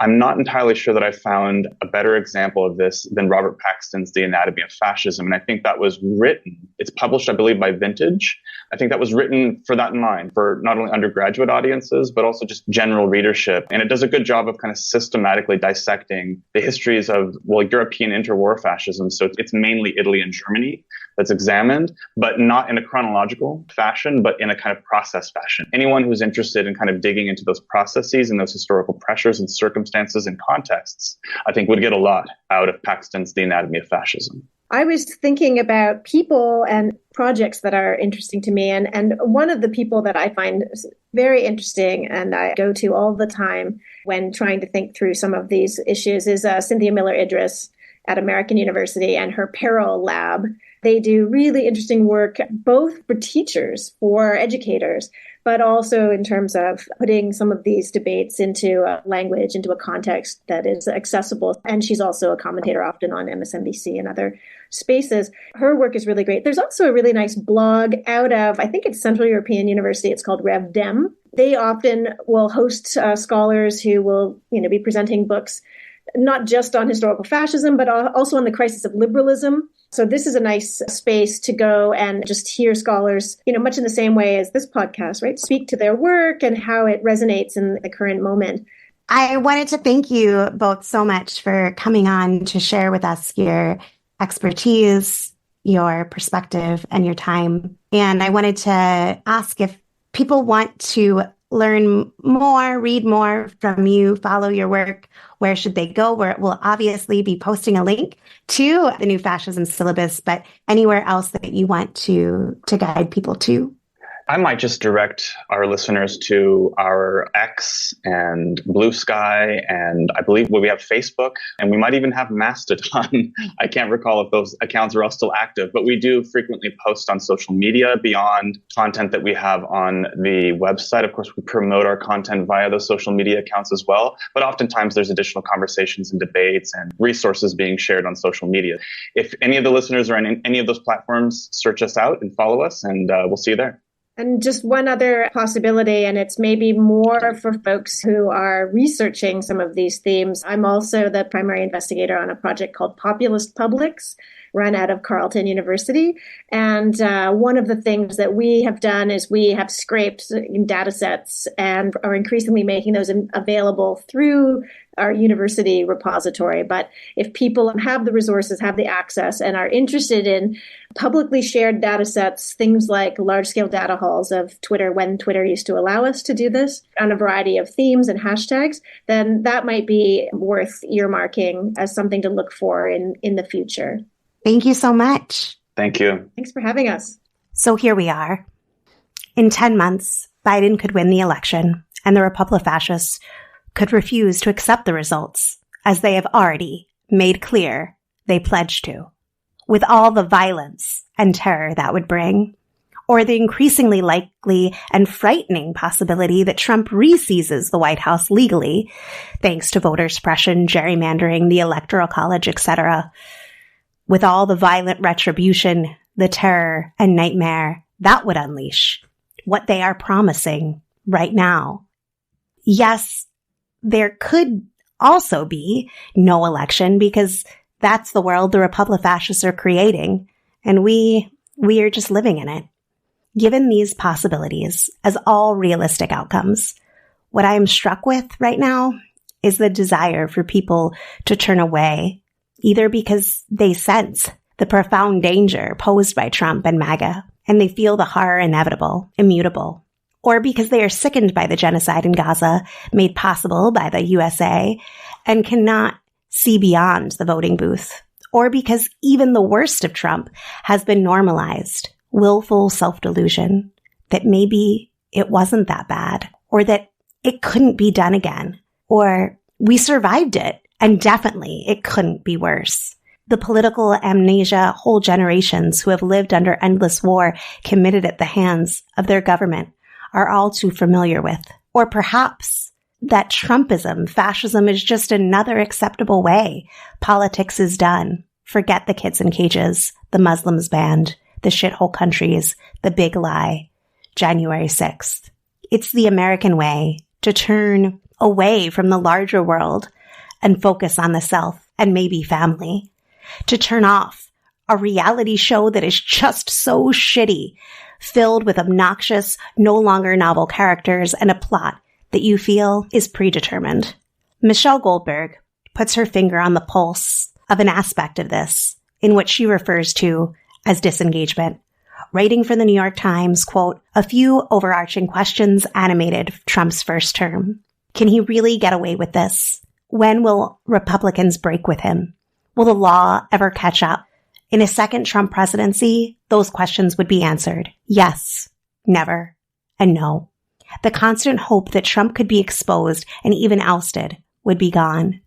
I'm not entirely sure that I found a better example of this than Robert Paxton's The Anatomy of Fascism. And I think that was written, it's published, I believe, by Vintage. I think that was written for that in mind, for not only undergraduate audiences, but also just general readership. And it does a good job of kind of systematically dissecting the histories of, European interwar fascism. So it's mainly Italy and Germany that's examined, but not in a chronological fashion, but in a kind of process fashion. Anyone who's interested in kind of digging into those processes and those historical pressures and circumstances and contexts, I think would get a lot out of Paxton's The Anatomy of Fascism. I was thinking about people and projects that are interesting to me. And one of the people that I find very interesting and I go to all the time when trying to think through some of these issues is Cynthia Miller-Idris at American University and her Peril Lab. They do really interesting work, both for teachers, for educators, but also in terms of putting some of these debates into a language, into a context that is accessible. And she's also a commentator often on MSNBC and other spaces. Her work is really great. There's also a really nice blog out of, I think it's Central European University. It's called RevDem. They often will host scholars who will, be presenting books, not just on historical fascism, but also on the crisis of liberalism. So this is a nice space to go and just hear scholars, much in the same way as this podcast, right? Speak to their work and how it resonates in the current moment. I wanted to thank you both so much for coming on to share with us your expertise, your perspective, and your time. And I wanted to ask if people want to learn more, read more from you, follow your work, where should they go? Where we'll obviously be posting a link to the new Fascism Syllabus, but anywhere else that you want to guide people to. I might just direct our listeners to our X and Blue Sky, and I believe we have Facebook, and we might even have Mastodon. I can't recall if those accounts are all still active, but we do frequently post on social media beyond content that we have on the website. Of course, we promote our content via those social media accounts as well, but oftentimes there's additional conversations and debates and resources being shared on social media. If any of the listeners are on any of those platforms, search us out and follow us, and we'll see you there. And just one other possibility, and it's maybe more for folks who are researching some of these themes. I'm also the primary investigator on a project called Populist Publics, run out of Carleton University. And one of the things that we have done is we have scraped data sets and are increasingly making those available through our university repository. But if people have the resources, have the access, and are interested in publicly shared data sets, things like large-scale data halls of Twitter, when Twitter used to allow us to do this, on a variety of themes and hashtags, then that might be worth earmarking as something to look for in the future. Thank you so much. Thank you. Thanks for having us. So here we are. In 10 months, Biden could win the election, and the Republic-Fascists could refuse to accept the results, as they have already made clear they pledged to, with all the violence and terror that would bring, or the increasingly likely and frightening possibility that Trump re-seizes the White House legally, thanks to voter suppression, gerrymandering, the Electoral College, etc., with all the violent retribution, the terror, and nightmare that would unleash, what they are promising right now. Yes, there could also be no election because that's the world the Republic-Fascists are creating, and we are just living in it. Given these possibilities as all realistic outcomes, what I am struck with right now is the desire for people to turn away, either because they sense the profound danger posed by Trump and MAGA, and they feel the horror inevitable, immutable, or because they are sickened by the genocide in Gaza made possible by the USA and cannot see beyond the voting booth, or because even the worst of Trump has been normalized, willful self-delusion, that maybe it wasn't that bad, or that it couldn't be done again, or we survived it, and definitely it couldn't be worse. The political amnesia whole generations who have lived under endless war committed at the hands of their government are all too familiar with. Or perhaps that Trumpism, fascism is just another acceptable way politics is done. Forget the kids in cages, the Muslims banned, the shithole countries, the big lie, January 6th. It's the American way to turn away from the larger world and focus on the self and maybe family. To turn off a reality show that is just so shitty, filled with obnoxious, no longer novel characters and a plot that you feel is predetermined. Michelle Goldberg puts her finger on the pulse of an aspect of this, in which she refers to as disengagement. Writing for the New York Times, quote, a few overarching questions animated Trump's first term. Can he really get away with this? When will Republicans break with him? Will the law ever catch up? In a second Trump presidency, those questions would be answered. Yes, never, and no. The constant hope that Trump could be exposed and even ousted would be gone.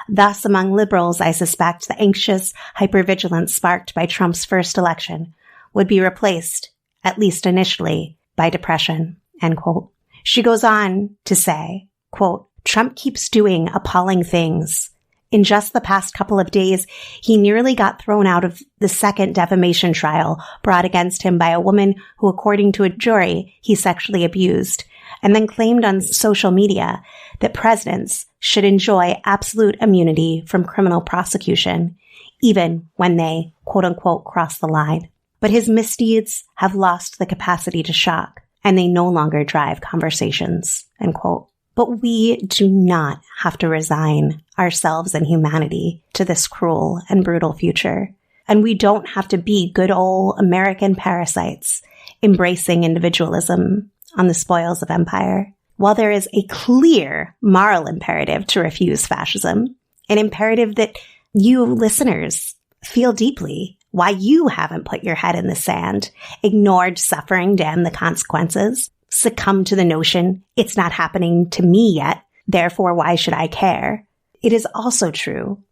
Thus, among liberals, I suspect the anxious hypervigilance sparked by Trump's first election would be replaced, at least initially, by depression, end quote. She goes on to say, quote, Trump keeps doing appalling things. In just the past couple of days, he nearly got thrown out of the second defamation trial brought against him by a woman who, according to a jury, he sexually abused, and then claimed on social media that presidents should enjoy absolute immunity from criminal prosecution, even when they, quote unquote, cross the line. But his misdeeds have lost the capacity to shock, and they no longer drive conversations, end quote. But we do not have to resign ourselves and humanity to this cruel and brutal future. And we don't have to be good old American parasites, embracing individualism on the spoils of empire. While there is a clear moral imperative to refuse fascism, an imperative that you listeners feel deeply, why you haven't put your head in the sand, ignored suffering, damn the consequences, succumbed to the notion it's not happening to me yet, therefore why should I care? It is also true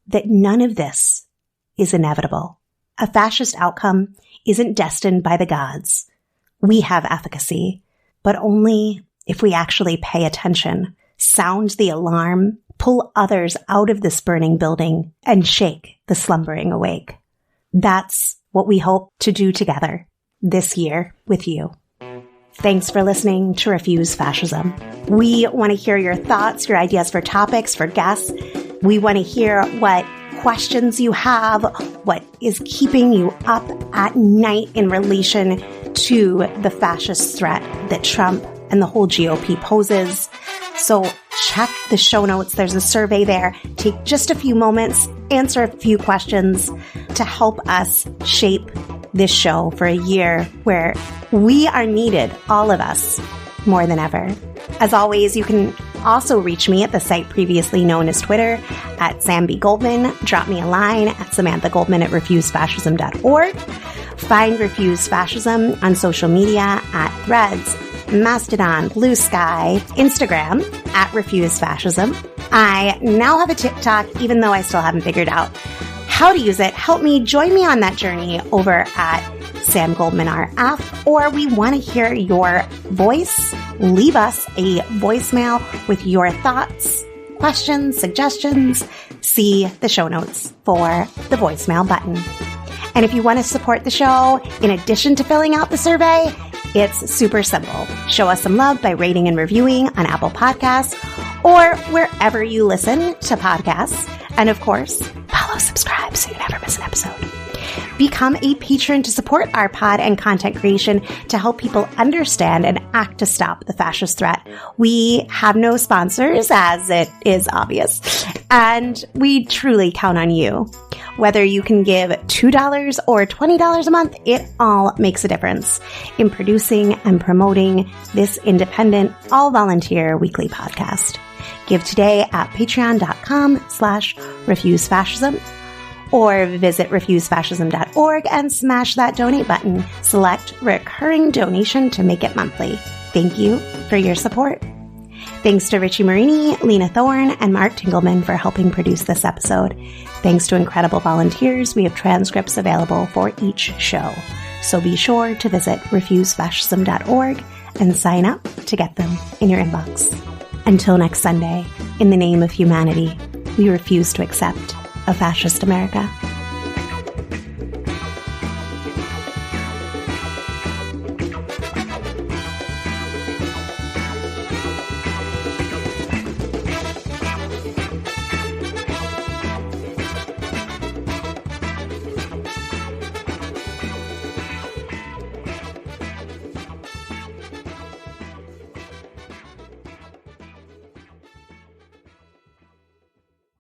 that none of this is inevitable. A fascist outcome isn't destined by the gods. We have efficacy, but only if we actually pay attention, sound the alarm, pull others out of this burning building, and shake the slumbering awake. That's what we hope to do together this year with you. Thanks for listening to Refuse Fascism. We want to hear your thoughts, your ideas for topics, for guests. We want to hear what questions you have, what is keeping you up at night in relation to the fascist threat that Trump and the whole GOP poses. So check the show notes. There's a survey there. Take just a few moments, answer a few questions to help us shape this show for a year where we are needed, all of us, more than ever. As always, you can also reach me at the site previously known as Twitter at Sam B. Goldman. Drop me a line at SamanthaGoldman@refusefascism.org. Find Refuse Fascism on social media at Threads, Mastodon, Blue Sky, Instagram at Refuse Fascism. I now have a TikTok, even though I still haven't figured out how to use it. Help me, join me on that journey over at Sam Goldman RF, or we want to hear your voice. Leave us a voicemail with your thoughts, questions, suggestions. See the show notes for the voicemail button. And if you want to support the show, in addition to filling out the survey, it's super simple. Show us some love by rating and reviewing on Apple Podcasts or wherever you listen to podcasts. And of course, follow, subscribe so you never miss an episode. Become a patron to support our pod and content creation to help people understand and act to stop the fascist threat. We have no sponsors, as it is obvious, and we truly count on you. Whether you can give $2 or $20 a month, it all makes a difference in producing and promoting this independent, all-volunteer weekly podcast. Give today at patreon.com/refusefascism or visit refusefascism.org and smash that donate button. Select recurring donation to make it monthly. Thank you for your support. Thanks to Richie Marini, Lena Thorne, and Mark Tingelman for helping produce this episode. Thanks to incredible volunteers, we have transcripts available for each show. So be sure to visit refusefascism.org and sign up to get them in your inbox. Until next Sunday, in the name of humanity, we refuse to accept a fascist America.